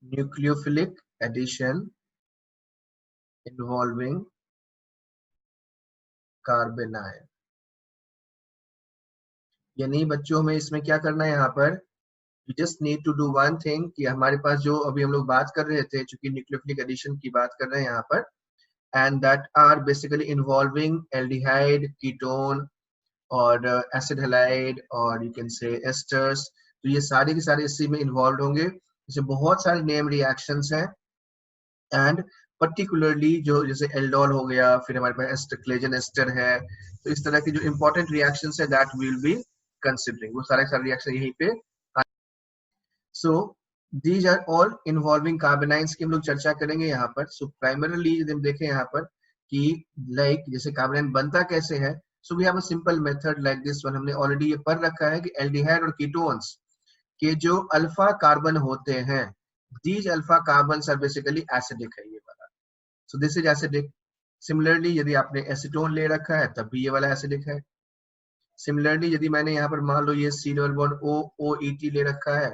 Nucleophilic addition involving कार्बेनाइन। यानी बच्चों में इसमें क्या करना है, यहाँ पर you just need to do one thing कि हमारे पास जो अभी हम लोग बात कर रहे थे, चूंकि न्यूक्लियोफिलिक एडिशन की बात कर रहे हैं यहाँ पर, and that are basically involving aldehyde, ketone और acid halide और you can say esters, तो ये सारे के सारे इसी में इन्वॉल्व होंगे। इसमें बहुत सारे नेम रिएक्शंस हैं एंड पर्टिकुलरली जो जैसे एल्डोल हो गया, फिर हमारे पास एस्टरक्लेजन एस्टर है, तो इस तरह की जो इंपॉर्टेंट रिएक्शंस है दैट विल बी कंसिडरिंग, वो सारे रिएक्शन यहीं पे। So these are all involving carbanions की हम लोग चर्चा करेंगे यहाँ पर। सो प्राइमरली यदि हम देखें यहाँ पर कि लाइक जैसे कार्बेनाइन बनता कैसे है, so we have a simple method like this one, हमने ऑलरेडी ये पढ़ रखा है कि एल्डिहाइड और कीटोन्स के जो अल्फा कार्बन होते हैं, these alpha carbons are basically acidic है ये वाला, so this is acidic. Similarly यदि आपने एसीटोन ले रखा है तब भी ये वाला एसिडिक है। सिमिलरली यदि मैंने यहाँ पर मान लो ये C double bond O OET ले रखा है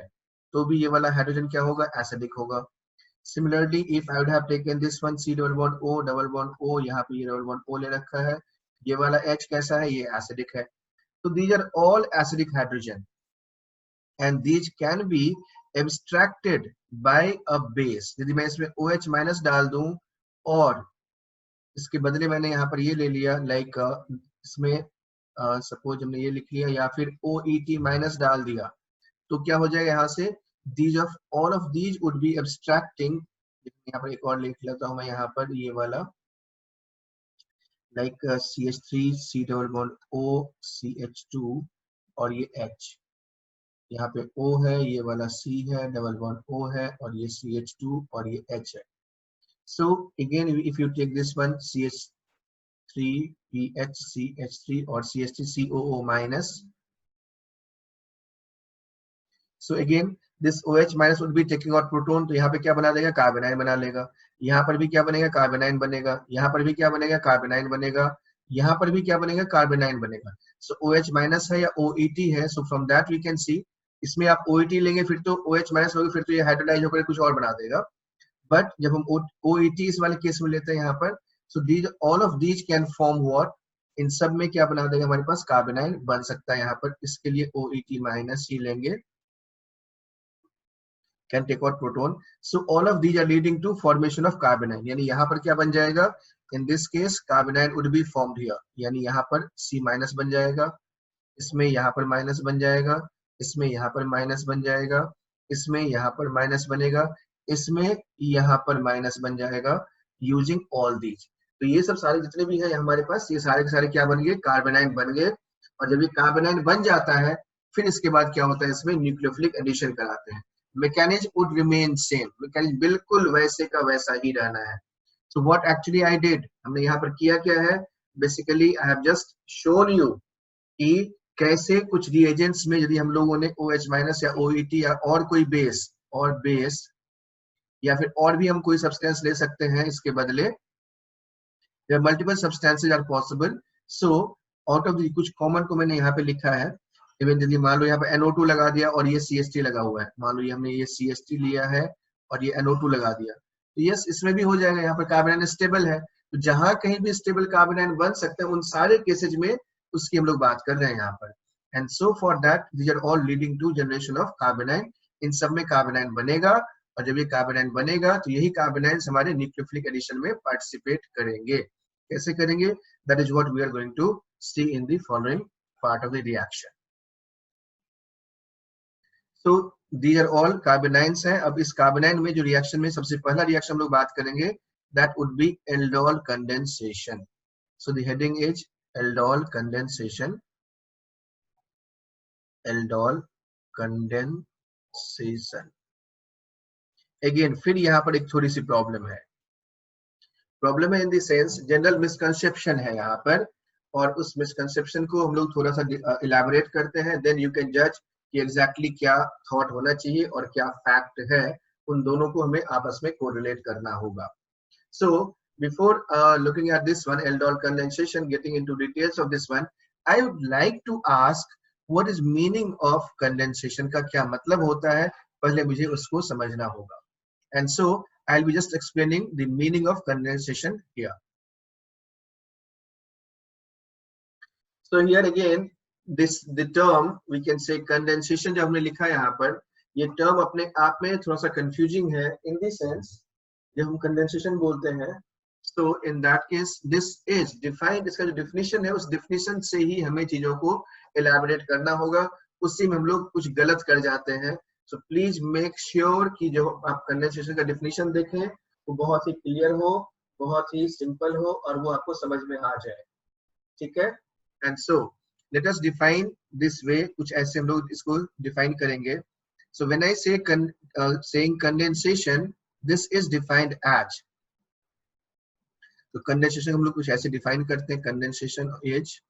तो भी ये वाला हाइड्रोजन क्या होगा, एसिडिक होगा। Similarly if I would have taken this one C double bond O double bond O, यहाँ पे ये डबल बॉन्ड O ले रखा है, ये वाला H कैसा है, ये एसिडिक है। तो these are all acidic hydrogen and these can be abstracted by a base. यदि मैं इसमें OH माइनस डाल दूं और इसके बदले मैंने यहाँ पर ये ले लिया लाइक इसमें सपोज हमने ये लिख लिया या फिर OET माइनस डाल दिया, तो क्या हो जाएगा यहाँ से, these of all of these would be abstracting। यहाँ पर एक और लिख लेता हूँ मैं यहाँ पर ये वाला like CH3 C double bond O CH2 और ये H, यहाँ पे O है, ये वाला C है, डबल बॉन्ड O है और ये CH2 और ये H है। So again if you take this one CH3 PH CH3 और CH3 COO minus, so again this OH minus would be taking out proton, तो यहाँ पे क्या बना देगा, कार्बेनाइन बना लेगा। यहाँ पर भी क्या बनेगा, कार्बेनाइन बनेगा। यहाँ पर भी क्या बनेगा, कार्बेनाइन बनेगा। यहाँ पर भी क्या बनेगा, कार्बेनाइन बनेगा। so OH minus है या OET है, so from that we can see इसमें आप OET लेंगे फिर तो OH minus होगा, फिर तो ये हाइड्रोलाइज होकर कुछ और बना देगा। बट जब हम OET इस वाले केस में लेते हैं यहाँ पर, so these all of these can form what, इन सब में क्या बना देगा, हमारे पास कार्बेनाइन बन सकता है। यहाँ पर इसके लिए OET माइनस ही लेंगे, can take out proton, so all of these are leading to formation of carbonyl, यानी यहाँ पर क्या बन जाएगा, in this case carbonyl would be formed here, यानी यहाँ पर C माइनस बन जाएगा, इसमें यहाँ पर माइनस बन जाएगा, इसमें यहाँ पर माइनस बन जाएगा, इसमें यहाँ पर माइनस बनेगा, इसमें यहाँ पर माइनस बन जाएगा, यूजिंग ऑल दीज। तो ये सब सारे जितने भी है हमारे पास, ये सारे के सारे क्या बन गए, कार्बोनाइन बन गए। और जब ये कार्बोनाइन बन जाता है फिर इसके बाद क्या होता है, इसमें न्यूक्लियोफिलिक एडिशन कराते हैं। Mechanism would remain same, mechanism बिल्कुल वैसे का वैसा ही रहना है। So what actually I did, हमने यहाँ पर किया क्या है, basically I have just shown you कि कैसे कुछ रिएजेंट्स में यदि हम लोगों ने OH माइनस या OET या और कोई बेस या फिर और भी हम कोई सब्सटेंस ले सकते हैं इसके बदले, multiple substances are possible. So out of कुछ कॉमन को मैंने यहाँ पे लिखा है। इवन यदि मान लो यहाँ पे NO2 लगा दिया और ये CH3 लगा हुआ है, मान लो ये हमने ये CH3 लिया है और ये NO2 लगा दिया, तो यस इसमें भी हो जाएगा। यहाँ पर कार्बोनाइन स्टेबल है, तो जहां कहीं भी स्टेबल कार्बोनाइन बन सकते हैं उन सारे केसेज में उसकी हम लोग बात कर रहे हैं यहाँ पर। And so for that these are all leading to generation of carbanion, इन सब में कार्बोनाइन बनेगा और जब ये कार्बोनाइन बनेगा तो यही कार्बोनाइन हमारे न्यूक्लियोफिलिक एडिशन में पार्टिसिपेट करेंगे। कैसे करेंगे, that is what we are going to see in the following part of the reaction. तो दीज आर ऑल कार्बोनाइंस हैं। अब इस कार्बोनाइन में जो रिएक्शन में सबसे पहला रिएक्शन हम लोग बात करेंगे, that would be aldol condensation. So the heading is aldol condensation, aldol condensation. Again फिर यहाँ पर एक थोड़ी सी प्रॉब्लम है in the sense general misconception है यहाँ पर, और उस मिसकंसेप्शन को हम लोग थोड़ा सा इलैबोरेट करते हैं, देन यू कैन जज कि एग्जैक्टली क्या थॉट होना चाहिए और क्या फैक्ट है, उन दोनों को हमें आपस में कोरिलेट करना होगा। So before looking at this one, aldol condensation, getting into details of this one, I would like to ask what is meaning of condensation, का क्या मतलब होता है, पहले मुझे उसको समझना होगा। And so I'll be just explaining the meaning of condensation here. So here again, the term we can say condensation जो हमने लिखा है यहाँ पर, ये term अपने आप में थोड़ा सा confusing है in the sense जब हम condensation बोलते हैं, so in that case this is defined, इसका जो definition है उस definition से ही हमें चीजों को elaborate करना होगा, उसी में हम लोग कुछ गलत कर जाते हैं. So please make sure कि जो आप condensation का definition देखें वो बहुत ही clear हो, बहुत ही simple हो और वो आपको समझ में आ जाए. ठीक है? And so let us define this way, कुछ ऐसे हम लोग इसको define करेंगे. So when I say saying condensation, this is defined as, तो condensation हम लोग कुछ ऐसे define करते हैं. Condensation is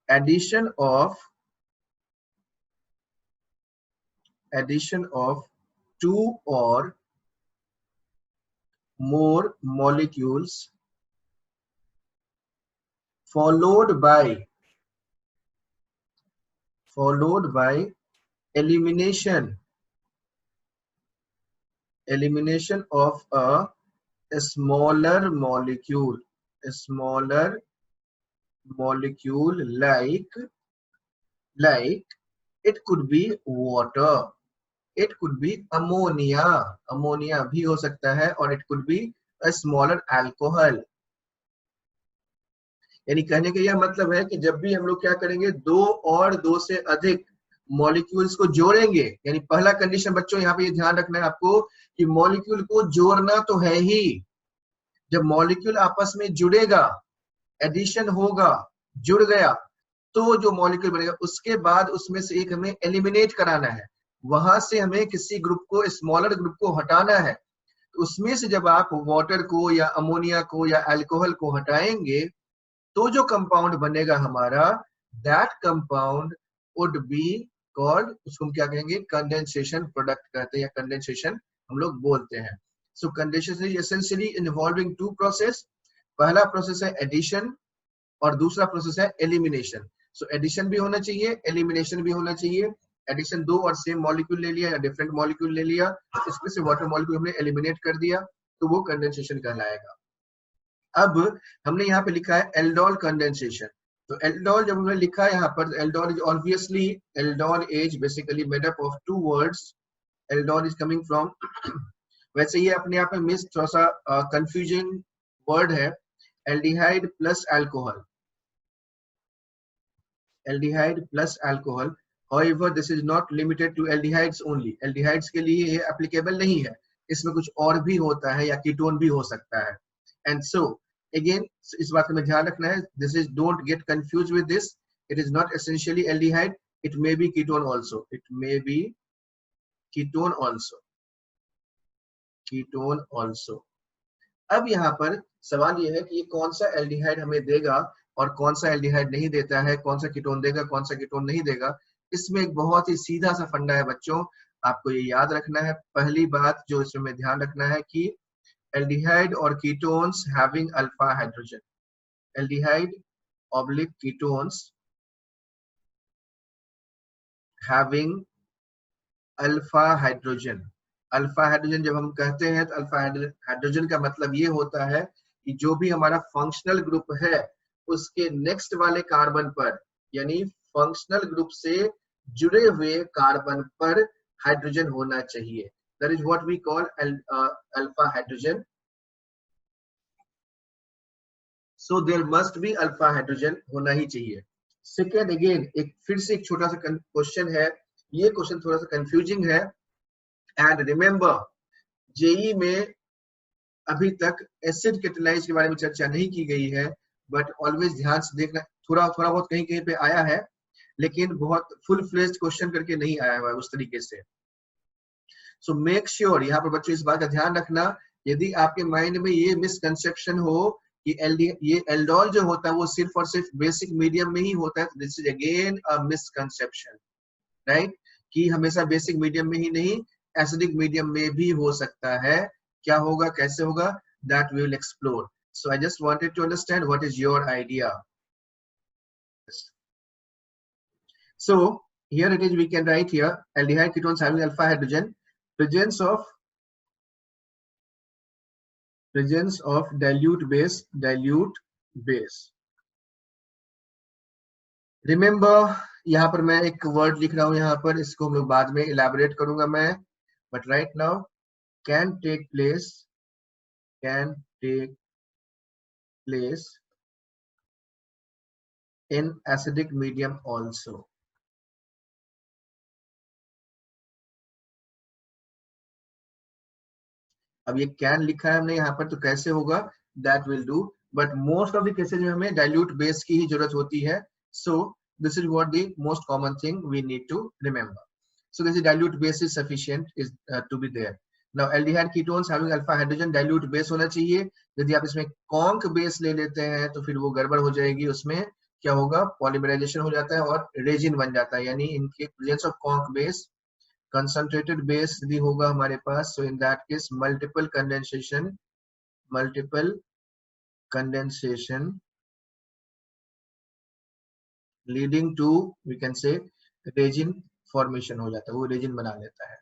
addition of two or more molecules followed by elimination of a smaller molecule like it could be water, it could be ammonia भी हो सकता है, और it could be a smaller alcohol. यानी कहने का यह मतलब है कि जब भी हम लोग क्या करेंगे, दो और दो से अधिक मॉलिक्यूल्स को जोड़ेंगे, यानी पहला कंडीशन बच्चों यहाँ पे ये ध्यान रखना है आपको कि मॉलिक्यूल को जोड़ना तो है ही. जब मॉलिक्यूल आपस में जुड़ेगा, एडिशन होगा, जुड़ गया, तो जो मॉलिक्यूल बनेगा उसके बाद उसमें से एक हमें एलिमिनेट कराना है. वहां से हमें किसी ग्रुप को, स्मॉलर ग्रुप को हटाना है. तो उसमें से जब आप वाटर को या अमोनिया को या अल्कोहल को हटाएंगे तो जो कंपाउंड बनेगा हमारा, that compound would be called, उसको हम क्या कहेंगे, कंडेंसेशन प्रोडक्ट कहते हैं या कंडेंसेशन हम लोग बोलते हैं. So condensation is essentially involving two process. पहला प्रोसेस है एडिशन और दूसरा प्रोसेस है एलिमिनेशन. सो एडिशन भी होना चाहिए, एलिमिनेशन भी होना चाहिए. एडिशन दो और सेम मॉलिक्यूल ले लिया या डिफरेंट मॉलिक्यूल ले लिया, इसमें से वाटर मॉलिक्यूल हमने एलिमिनेट कर दिया, तो वो कंडेंसेशन कहलाएगा. अब हमने यहाँ पे लिखा है एल्डोल कंडेंसेशन. तो एल्डोल जब हमने लिखा है यहाँ पर, aldol is obviously, aldol is basically made up of two words. Aldol is coming from, वैसे ये अपने आप में मिस थोड़ा सा कंफ्यूजिंग वर्ड है, aldehyde plus alcohol. Aldehyde plus alcohol. However, this is not limited to aldehydes only. Aldehydes के लिए ये applicable नहीं है, इसमें कुछ और भी होता है या कीटोन भी हो सकता है. And so again, इस बात में ध्यान रखना है, this is, don't get confused with this. It is not essentially aldehyde. It may be ketone also. It may be ketone also. Ketone also. अब यहाँ पर सवाल ये है कि ये कौन सा एल्डिहाइड हमें देगा और कौन सा एल्डिहाइड नहीं देता है, कौन सा कीटोन देगा, कौन सा कीटोन नहीं देगा. इसमें एक बहुत ही सीधा सा फंडा है बच्चों, आपको ये याद रखना है. पहली बात जो इसमें ध्यान रखना है कि एल्डिहाइड और ketones having alpha hydrogen, aldehyde oblique ketones having alpha hydrogen. Alpha hydrogen जब हम कहते हैं तो अल्फा हाइड्रोजन का मतलब ये होता है कि जो भी हमारा फंक्शनल ग्रुप है उसके नेक्स्ट वाले कार्बन पर, यानी फंक्शनल ग्रुप से जुड़े हुए कार्बन पर हाइड्रोजन होना चाहिए. That is what we call alpha hydrogen. So there must be alpha hydrogen होना ही चाहिए. सेकेंड, अगेन एक फिर से एक छोटा सा क्वेश्चन है, ये क्वेश्चन थोड़ा सा कंफ्यूजिंग है. एंड रिमेंबर, जेई में अभी तक एसिड कैटालाइज के बारे में चर्चा नहीं की गई है, बट ऑलवेज ध्यान से देखना, थोड़ा बहुत कहीं कहीं पे आया है, लेकिन बहुत फुल फ्लेज्ड क्वेश्चन करके नहीं आया हुआ है उस तरीके से. सो मेक श्योर, यहाँ पर बच्चों इस बात का ध्यान रखना, यदि आपके माइंड में ये मिसकंसेप्शन हो कि ये एल्डोल जो होता है वो सिर्फ और सिर्फ बेसिक मीडियम में ही होता है, this is again a misconception, right, कि हमेशा बेसिक मीडियम में ही नहीं, एसिडिक मीडियम में भी हो सकता है. क्या होगा, कैसे होगा, that we will explore. So I just wanted to understand what is your idea. So here it is, we can write here aldehyde ketones having alpha hydrogen, presence of dilute base. Remember, यहाँ पर मैं एक word लिख रहा हूँ, यहाँ पर इसको हम लोग बाद में इलेबोरेट करूंगा मैं, but right now can take place in acidic medium also. अब ये can लिखा है हमने यहाँ पर, तो कैसे होगा, that will do, but most of the cases में हमें dilute base की ही जरूरत होती है. So this is what the most common thing we need to remember. So this dilute base is sufficient is to be there. Now aldehyde ketones having alpha hydrogen, dilute base होना चाहिए. यदि आप इसमें conc base ले लेते हैं तो फिर वो गड़बड़ हो जाएगी, उसमें क्या होगा, पॉलीमराइजेशन हो जाता है और रेजिन बन जाता है, यानी इनके presence of conc base, concentrated base यदि होगा हमारे पास, so in that case multiple condensation leading to, we can say, resin formation हो जाता है, वो रेजिन बना लेता है.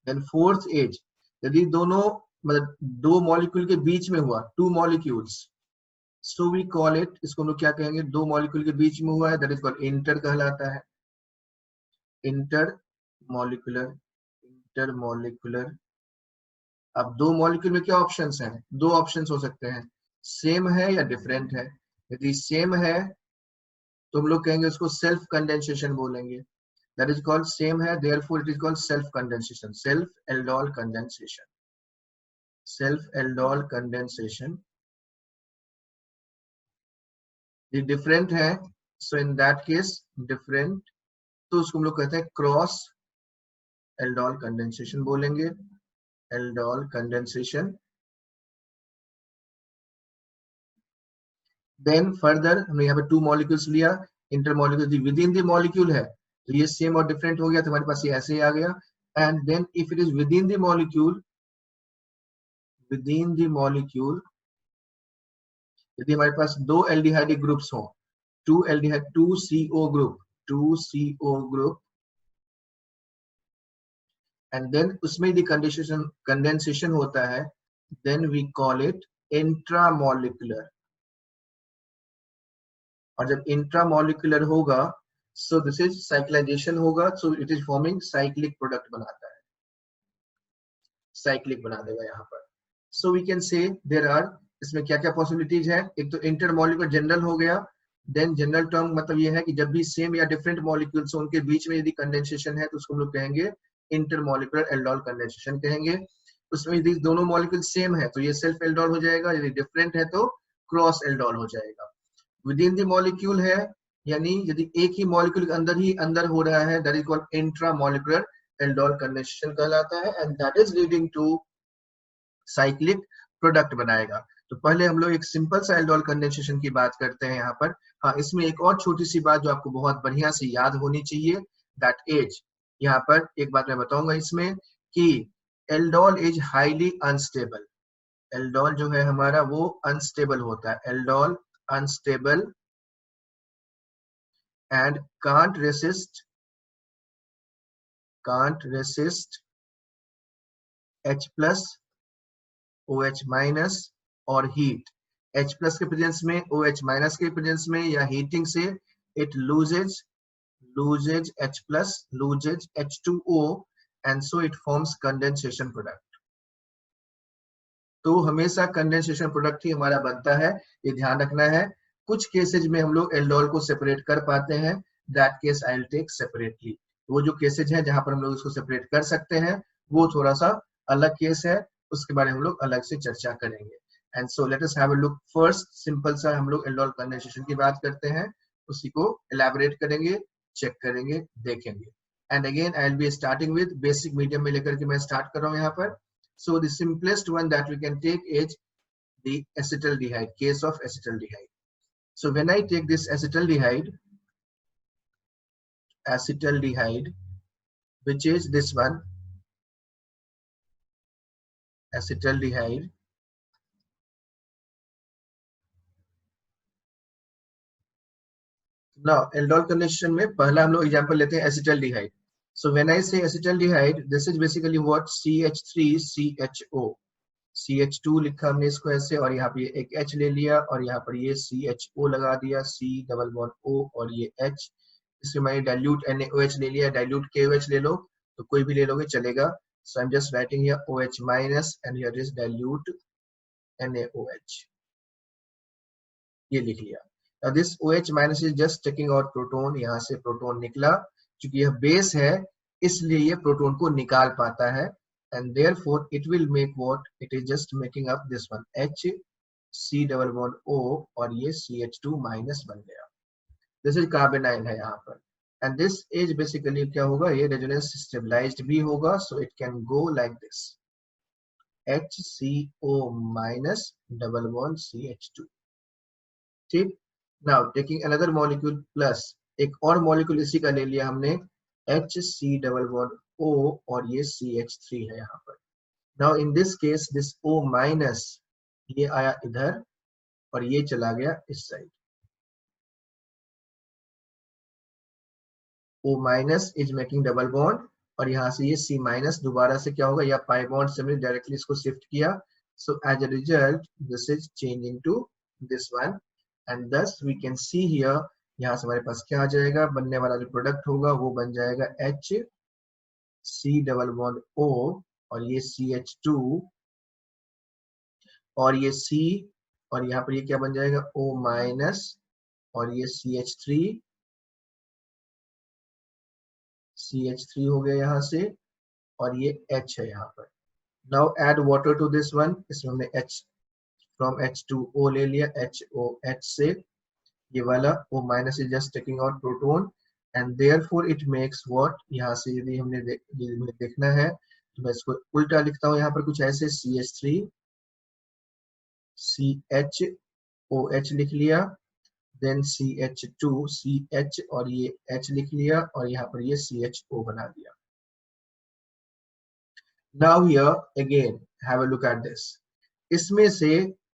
देन फोर्थ एज, यदि दोनों मतलब दो मॉलिक्यूल के बीच में हुआ, two molecules, so we call it, इसको हम लोग क्या कहेंगे, दो मॉलिक्यूल के बीच में हुआ है, दैट इज कॉल्ड इंटर कहलाता है. इंटरमॉलिक्यूलर. अब दो मॉलिक्यूल में क्या ऑप्शंस हैं, दो ऑप्शंस हो सकते हैं, सेम है या डिफरेंट है. यदि सेम है तो हम लोग कहेंगे उसको सेल्फ कंडेंसेशन बोलेंगे. That is called same है, therefore it is called self condensation. Self-aldol condensation. The different है, so in that case different, तो उसको हम लोग कहते हैं क्रॉस aldol condensation बोलेंगे. aldol condensation. Then further हमने यहाँ पे टू मॉलिक्यूल्स लिया, इंटरमॉलिक्यूल विद इन द मॉलिक्यूल है, तो ये सेम और डिफरेंट हो गया, तो हमारे पास ये ऐसे ही आ गया. And then if it is within the molecule, यदि हमारे पास दो एल्डिहाइडिक ग्रुप्स हो, two CO group, and then उसमें यदि कंडेंसेशन होता है, then we call it intramolecular. और जब इंट्रामॉलिक्यूलर होगा, so this is cyclization होगा, so it is forming cyclic product बनाता है, cyclic बना देगा यहाँ पर. So we can say there are, इसमें क्या क्या पॉसिबिलिटीज है, एक तो इंटरमॉलिक्यूलर जनरल हो गया. देन जनरल टर्म मतलब ये है कि जब भी सेम या डिफरेंट मॉलिक्यूल्स उनके बीच में यदि कंडेंसेशन है तो उसको हम लोग कहेंगे इंटरमॉलिक्यूलर एल्डोल कंडेंसेशन कहेंगे. उसमें यदि दोनों मॉलिक्यूल सेम है तो ये सेल्फ एल्डोल हो जाएगा, यदि डिफरेंट है तो क्रॉस एल्डोल हो जाएगा. विद इन द मॉलिक्यूल है, यानी यदि एक ही मॉलिक्यूल के अंदर हो रहा है, that is called intramolecular aldol condensation कहलाता है, and that is leading to cyclic product बनाएगा. तो पहले हम लोग एक सिंपल सा एल्डोल कंडेंसेशन की बात करते हैं यहाँ पर. हाँ, इसमें एक और छोटी सी बात जो आपको बहुत बढ़िया से याद होनी चाहिए, दैट इज, यहाँ पर एक बात मैं बताऊंगा इसमें कि aldol is highly unstable. Aldol जो है हमारा वो अनस्टेबल होता है, aldol unstable and can't resist H plus, OH minus और heat. H plus के प्रेजेंस में, OH minus के प्रेजेंस में या हीटिंग से it loses H plus, loses H2O, and so it forms condensation product. तो हमेशा कंडेंसेशन प्रोडक्ट ही हमारा बनता है, ये ध्यान रखना है. कुछ केसेज में हम लोग एल्डोल को सेपरेट कर पाते हैं, that case I will take separately. वो जो केसेज है जहां पर हम लोग इसको सेपरेट कर सकते हैं वो थोड़ा सा अलग केस है, उसके बारे में हम लोग अलग से चर्चा करेंगे. And so let us have a look. First simple सा हम लोग एल्डोल कंडेंसेशन की बात करते हैं, उसी को एलैबोरेट करेंगे, चेक करेंगे, देखेंगे. And again I will be starting with basic medium में लेकर के मैं स्टार्ट कर रहा हूँ यहाँ पर. So the simplest one that we can take is the acetaldehyde, case of acetaldehyde. So when I take this acetaldehyde, which is this one, acetaldehyde, now aldol condition में पहला हम लोग एग्जांपल लेते हैं एसिटल्डिहाइड. सो व्हेन आई से acetaldehyde, this is basically what CH3CHO. CH2 लिखा हमने इसको ऐसे, और यहाँ पे एक H ले लिया, और यहाँ पर ये CHO लगा दिया, C डबल बॉन्ड O, और ये H. इसमें मैंने डाइल्यूट NaOH ले लिया. डाइल्यूट KOH ले लो तो कोई भी ले लोगे चलेगा. So I am just writing here OH minus and here is dilute NaOH. ये लिख लिया. Now this OH minus is just taking out proton. यहाँ से प्रोटोन निकला. क्योंकि यह बेस है इसलिए ये प्रोटोन को निकाल पाता है, and therefore it will make what? It is just making up this one H, C double bond O, और ये CH2 minus बन गया. This is carbonyl है यहाँ पर. And this is basically क्या होगा? ये resonance stabilized भी होगा, so it can go like this. HCO minus double bond CH2. ठीक. Now taking another molecule plus, एक और मॉलिक्यूल इसी का ले लिया हमने, HC डबल बॉन्ड O, और ये CH3 है यहाँ पर. Now in this case this O minus ये आया इधर और ये चला गया इस side. O minus is making double bond, और यहाँ से ये C माइनस दोबारा से क्या होगा, या पाई बॉन्ड से हमने डायरेक्टली इसको शिफ्ट किया. So as a result this is changing to this one. And thus we can see here, यहाँ से हमारे पास क्या आ जाएगा, बनने वाला जो प्रोडक्ट होगा वो बन जाएगा H C double bond O, और ये CH2, और ये C, और यहाँ पर ये क्या बन जाएगा O माइनस, और ये CH3 हो गया यहाँ से, और ये H है यहाँ पर. Now add water to this one. इसमें हमने H from H2O ले लिया, HOH से, ये वाला O minus is just taking out proton, and therefore it makes what? यहाँ से यदि हमने देखना है तो मैं इसको उल्टा लिखता हूँ यहाँ पर कुछ ऐसे, CH3 CHOH लिख लिया, then CH2 CH, और ये H लिख लिया, और यहाँ पर ये CHO बना दिया. Now here again have a look at this. इसमें से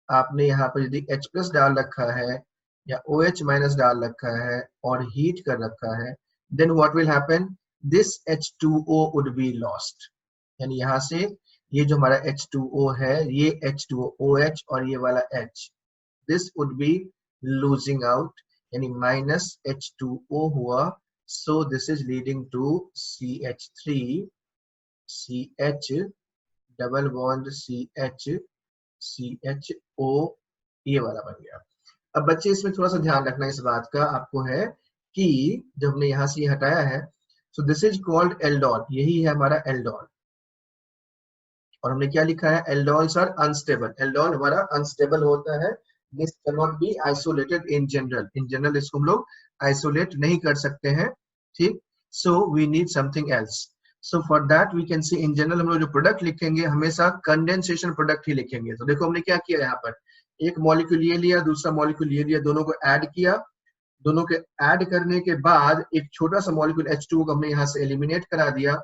आपने यहाँ पर यदि H प्लस डाल रखा है या OH माइनस डाल रखा है और हीट कर रखा है, then what will happen? This H2O would be lost. यानी यहाँ से ये जो हमारा H2O है, ये H2O OH और ये वाला H, this would be losing out, यानी माइनस H2O हुआ. So this is leading to CH3 CH double bond CHO, ये वाला बन गया. अब बच्चे इसमें थोड़ा सा ध्यान रखना इस बात का आपको है कि जब हमने यहाँ से हटाया है, so this is called aldol. यही है हमारा एल्डोल, और हमने क्या लिखा है, एल्डोल्स आर अनस्टेबल. एल्डोल हमारा अनस्टेबल होता है. This can not be isolated in general. In general इसको हम लोग आइसोलेट नहीं कर सकते हैं. ठीक. So we need something else. So for that we can see in general हम लोग जो प्रोडक्ट लिखेंगे हमेशा कंडेंसेशन प्रोडक्ट ही लिखेंगे. तो देखो हमने क्या किया, यहाँ पर एक मॉलिक्यूल ये लिया, दूसरा मॉलिक्यूल ये लिया, दोनों को ऐड किया. दोनों के ऐड करने के बाद एक छोटा सा मॉलिक्यूल H2 को हमने यहाँ से एलिमिनेट करा दिया.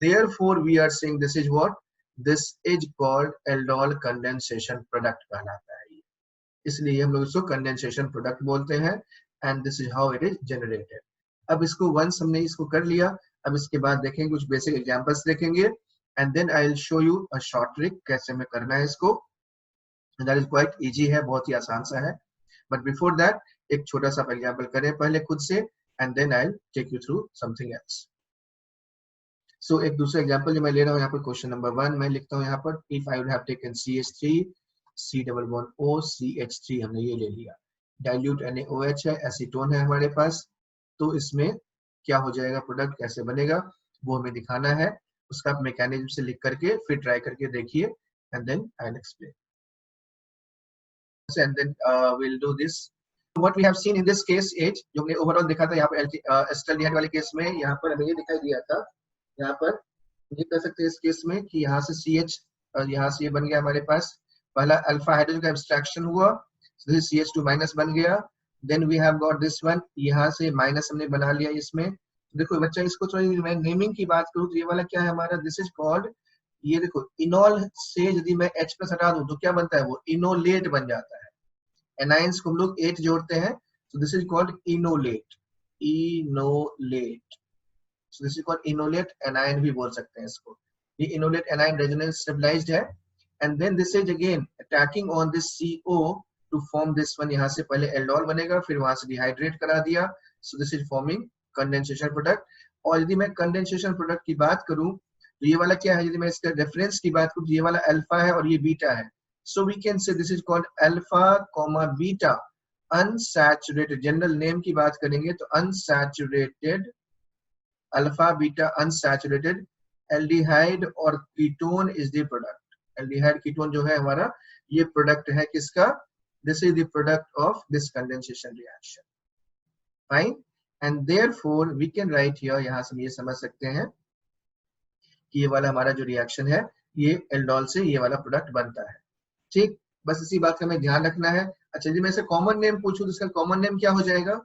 Therefore we are saying this is what? This is called aldol condensation product कहलाता है. इसलिए हम लोग इसको कंडेंसेशन प्रोडक्ट बोलते हैं. And this is how it is generated. अब इसको वंस हमने इसको कर लिया, अब इसके बाद देखेंगे कुछ बेसिक एग्जांपल्स देखेंगे, and then I will show you a short trick कैसे हमें करना है इसको. दैट इज क्वाइट इजी है, बहुत ही आसान सा है. बट बिफोर दैट एक छोटा सा एग्जांपल करें पहले खुद से, and then I will take you through something else. सो एक दूसरा एग्जांपल जो मैं ले रहा हूँ यहाँ पर, क्वेश्चन नंबर 1 मैं लिखता हूँ यहाँ पर, if I would have taken CH3 C double bond O CH3, हमने ये ले लिया. डाइल्यूट NaOH है, एसीटोन है हमारे पास. तो इसमें क्या हो जाएगा, प्रोडक्ट कैसे बनेगा वो हमें दिखाना है. उसका मैकेनिज्म से लिख करके फिर ट्राई करके देखिए, and then I will explain. And then we will do this. What we have seen in this case is, जो हमने ओवरऑल देखा था यहाँ पर एसिटाल्डिहाइड वाले केस में, यहाँ पर हमें ये दिखाई दिया था. यहाँ पर ये कह सकते हैं इस केस में कि यहाँ से CH, यहाँ से ये बन गया हमारे पास पहला अल्फा हाइड्रोजन का एब्स्ट्रैक्शन हुआ, CH2 माइनस बन गया. Then we have got this one, यहाँ से माइनस हमने बना लिया इसमें. देखो बच्चा इसको थोड़ी मैं नेमिंग की बात करूँ तो ये वाला क्या है हमारा, दिस इज कॉल्ड, ये देखो इनॉल से यदि मैं H प्लस हटा दूं तो क्या बनता है, वो इनोलेट बन जाता है. एनाइंस को हम लोग 8 जोड़ते हैं So this is called enolate. Enolate. So this is called enolate anion भी बोल सकते हैं इसको. ये enolate anion resonance stabilized है. And then this is again attacking on this CO to form this one. यहाँ से पहले aldol बनेगा, फिर वहां से dehydrate करा दिया. So this is forming condensation product. और यदि मैं condensation product की बात करूं तो ये वाला क्या है, यदि मैं इसका रेफरेंस की बात करूं तो ये वाला अल्फा है और ये बीटा है. So we can say this is called alpha comma beta unsaturated. General name की बात करेंगे तो unsaturated alpha beta unsaturated aldehyde और ketone is the product. Aldehyde ketone जो है हमारा ये प्रोडक्ट है किसका? This is the product of this condensation reaction. Fine. And therefore we can write here, यहां से हम ये समझ सकते हैं कि ये वाला हमारा जो रिएक्शन है ये एल्डोल से ये वाला प्रोडक्ट बनता है. ठीक, बस इसी बात का हमें ध्यान रखना है. अच्छा, यदि मैं इसे कॉमन नेम पूछूं तो इसका कॉमन नेम क्या हो जाएगा?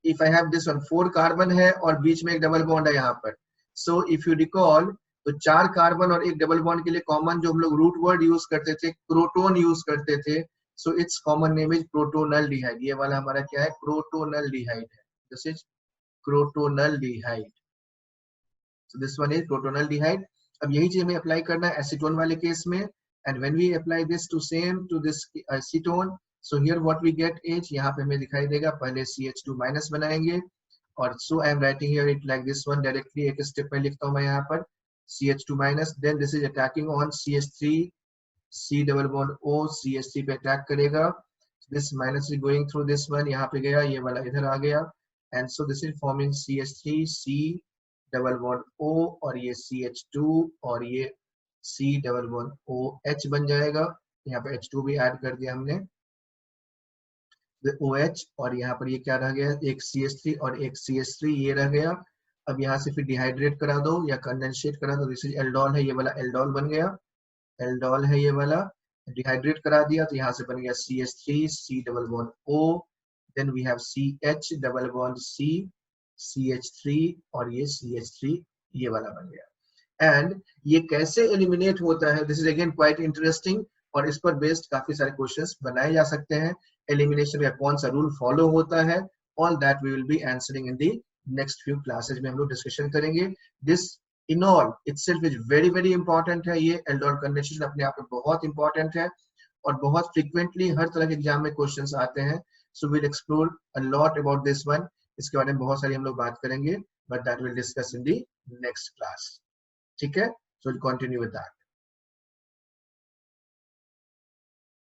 If I have this one 4 carbon है और बीच में एक डबल बॉन्ड है यहाँ पर. सो इफ यू रिकॉल तो 4 कार्बन और एक डबल बॉन्ड के लिए कॉमन जो हम लोग रूट वर्ड यूज करते थे, प्रोटोन यूज करते थे. So its common name is crotonaldehyde. ये वाला हमारा क्या है? प्रोटोनल्डिहाइड है. This is crotonaldehyde. So this one is crotonaldehyde. अब यही चीज हमें अप्लाई करना है एसीटोन वाले केस में. And when we apply this to same to this acetone, so here what we get is, यहाँ पे हमें दिखाई देगा, पहले CH2 माइनस बनाएंगे और so I am writing here it like this one directly. एक स्टेप में लिखता हूँ मैं यहाँ पर CH2 minus, then this is attacking on CH3, C double bond O, CH3 पे अटैक करेगा. This minus is going through this one, यहाँ पे गया, ये वाला इधर आ गया, and so this is forming CH3, C double bond O और ये CH2 और ये C डबल बॉन्ड OH बन जाएगा. यहाँ पे H2 भी ऐड कर दिया हमने, OH, और यहाँ पर ये क्या रह गया? एक CH3 और एक CH3 ये रह गया. अब यहाँ से फिर डिहाइड्रेट करा दो या कंडेंसेट करा दो. दिस इज एल्डोल है, ये वाला एल्डोल बन गया. एल्डोल है ये वाला, डिहाइड्रेट करा दिया तो यहाँ से बन गया CH3, C double bond O, then we have CH double bond C, CH3 और ये CH3 ये वाला बन गया. एंड ये कैसे एलिमिनेट होता है? This is again quite interesting और इस पर बेस्ड काफी सारे क्वेश्चंस बनाए जा सकते हैं. एलिमिनेशन का कौन सा रूल फॉलो होता है, all that we will be answering in the next few classes में हम लोग डिस्कशन करेंगे. This enol itself is very very important है. ये एल्डोल कंडेंसेशन अपने आप में बहुत इंपॉर्टेंट है और बहुत फ्रिक्वेंटली हर तरह के एग्जाम में क्वेश्चंस आते हैं. So we'll explore a lot about this one. इसके बारे में बहुत सारी हम लोग बात करेंगे, but that will discuss in the next class. ठीक है, so we'll continue with that.